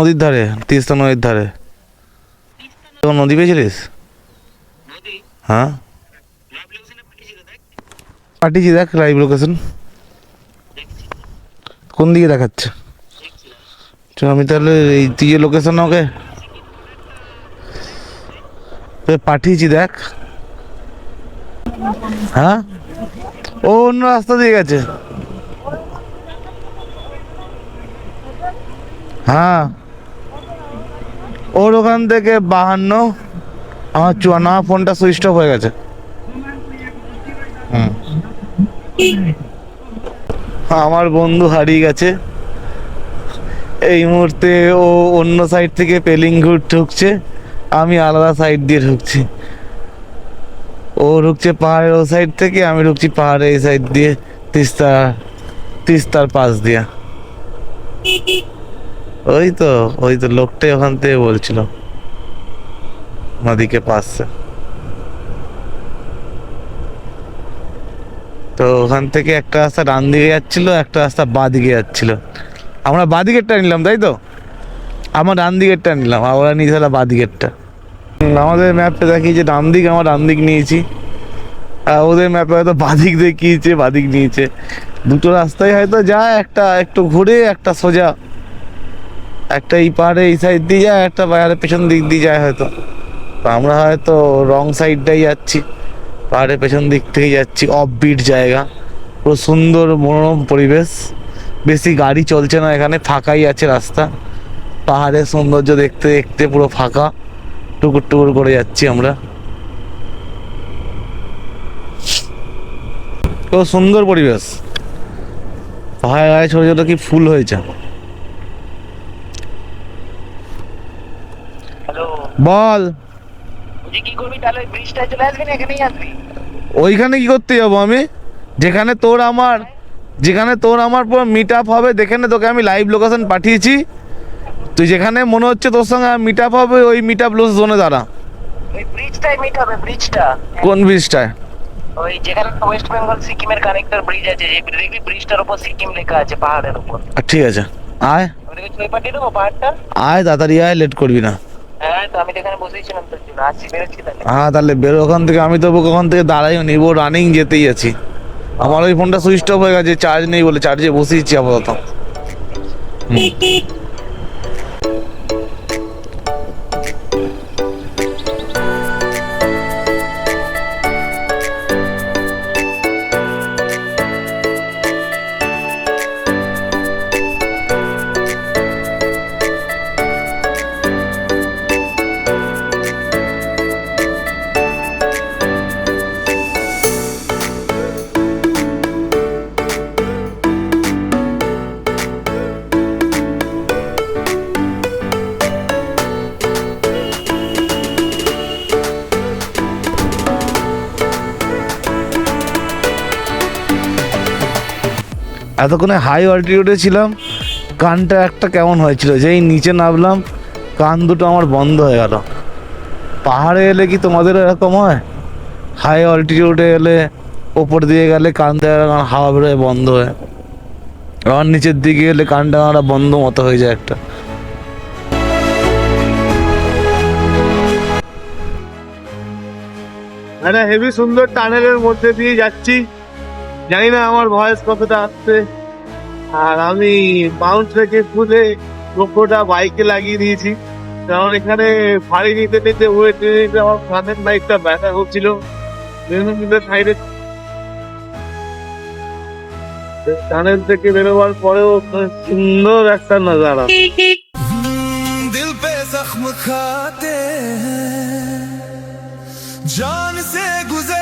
নদীর ধারে, তিস্তা নদীর ধারে। নদী পেয়েছিলিস? হ্যাঁ পাঠিয়েছি, দেখ লাইভ লোকেশন কোন দিকে দেখাচ্ছে। আমি তাহলে এই তুই যে লোকেশন ওকে পাঠিয়েছি দেখ। হ্যাঁ ও অন্য রাস্তা দিয়ে গেছে। হ্যাঁ ওর ওখান থেকে 52, আমার 54, ফোনটা সুইচ অফ হয়ে গেছে। আমার বন্ধু হারিয়ে গেছে এই মুহূর্তে। ও অন্য সাইড থেকে পেলিংঘুট ঢুকছে, আমি আলাদা সাইড দিয়ে ঢুকছি। ও ঢুকছে পাহাড়ের ও সাইড থেকে, আমি ঢুকছি পাহাড়ের এই সাইড দিয়ে, তিস্তার পাশ দিয়া। ওই তো লোকটাই ওখান থেকে বলছিল নদীকে পাশে। তো ওখান থেকে একটা রাস্তা ডান দিকে যাচ্ছিল, একটা রাস্তা বাঁ দিকে যাচ্ছিল। আমরা বাঁ দিকেরটা নিলাম, তাই তো? আমার ডান দিকেরটা নিলাম, আমরা নিয়েছি বাঁ দিকেরটা। আমাদের ম্যাপটা দেখিয়েছে ডান দিক, আমার ডান দিক নিয়েছি। আর ওদের ম্যাপে হয়তো বাঁ দিক দেখিয়েছে, বাঁ দিক নিয়েছে। দুটো রাস্তায় হয়তো যায়, একটা একটু ঘুরে, একটা সোজা। একটা এই পাহাড়ে এই সাইড দিয়ে যায়, একটা পাহাড়ের পেছন দিক দিয়ে যায় হয়তো। তো আমরা হয়তো রং সাইডটাই যাচ্ছি, পাহাড়ের পেছন দিক থেকে যাচ্ছি। অফবিট জায়গা, পুরো সুন্দর মনোরম পরিবেশ, বেশি গাড়ি চলছে না এখানে, ফাঁকাই আছে রাস্তা। পাহাড়ের সৌন্দর্য দেখতে দেখতে পুরো ফাঁকা, টুকুর টুকুর করে যাচ্ছি আমরা। খুব সুন্দর পরিবেশ, পাহাড়ে গায়ে ছোট ছোট কি ফুল হয়েছে। বল কি করবি তাহলে? ব্রিজটায় চলে আসবি না এখানেই আসবি? ওইখানে কি করতে যাবো আমি? যেখানে তোর আমার পুরো মিট আপ হবে, দেখে নে, তোকে আমি লাইভ লোকেশন পাঠিয়েছি। তুই যেখানে মনে হচ্ছে তোর সঙ্গে মিট আপ হবে, ওই মিট আপ জোনে দাঁড়া। ওই ব্রিজটাই মিট হবে, ব্রিজটা। কোন ব্রিজটায়? ওই যেখানে ওয়েস্ট বেঙ্গল সিকিমের কানেক্টর ব্রিজ আছে, যে দেখবি ব্রিজটার উপর সিকিম লেখা আছে পাহাড়ের উপর। ঠিক আছে, আয় ওদিকে ছবি পাঠিয়ে দেবো পাহাড়টা। আয় তাড়াতাড়ি আয়, লেট করবি না। হ্যাঁ তো আমি তো এখানে বসেইছিলাম তোর জন্য, আসছি, বেরোচ্ছি তাহলে। হ্যাঁ তাহলে বেরো ওখান থেকে। আমি তো ওখান থেকে দাঁড়াইও নিবো, রানিং যেতেই আছি। আমার ওই ফোনটা সুইচ অফ হয়ে গেছে, চার্জ নেই বলে, চার্জে বসিয়েছি আপাতত। এতক্ষণে হাই অল্টিটিউডে ছিলাম, কানটা একটা কেমন হয়েছিল, যেই নিচে নামলাম কান দুটো আমার বন্ধ হয়ে গেল। পাহাড়ে এলে কি তোমাদের এরকম হয়? হাই অল্টিটিউডে এলে, ওপর দিয়ে গেলে কান দিয়ে হাওয়া বেরোয় বন্ধ হয়ে, আবার নিচের দিকে এলে কানটা আমার বন্ধ মতো হয়ে যায় একটা। একটা হেভি সুন্দর টানেলের মধ্যে দিয়ে যাচ্ছি, জানি না আমার ভয়েস কতটা আসছে। আর আমি মাউন্ট থেকে খুলে গোপ্রোটা বাইকে লাগিয়ে দিয়েছি, কারণ এখানে ফাড়ি নিতে নিতে ওয়েট নিতে আমার ফ্রন্টের বাইকটা ব্যথা হচ্ছিল। সাইডে টানেল থেকে বেরোবার পরেও সুন্দর একটা নজারা। दिल पे जख्म खाते हैं, जान से गुजर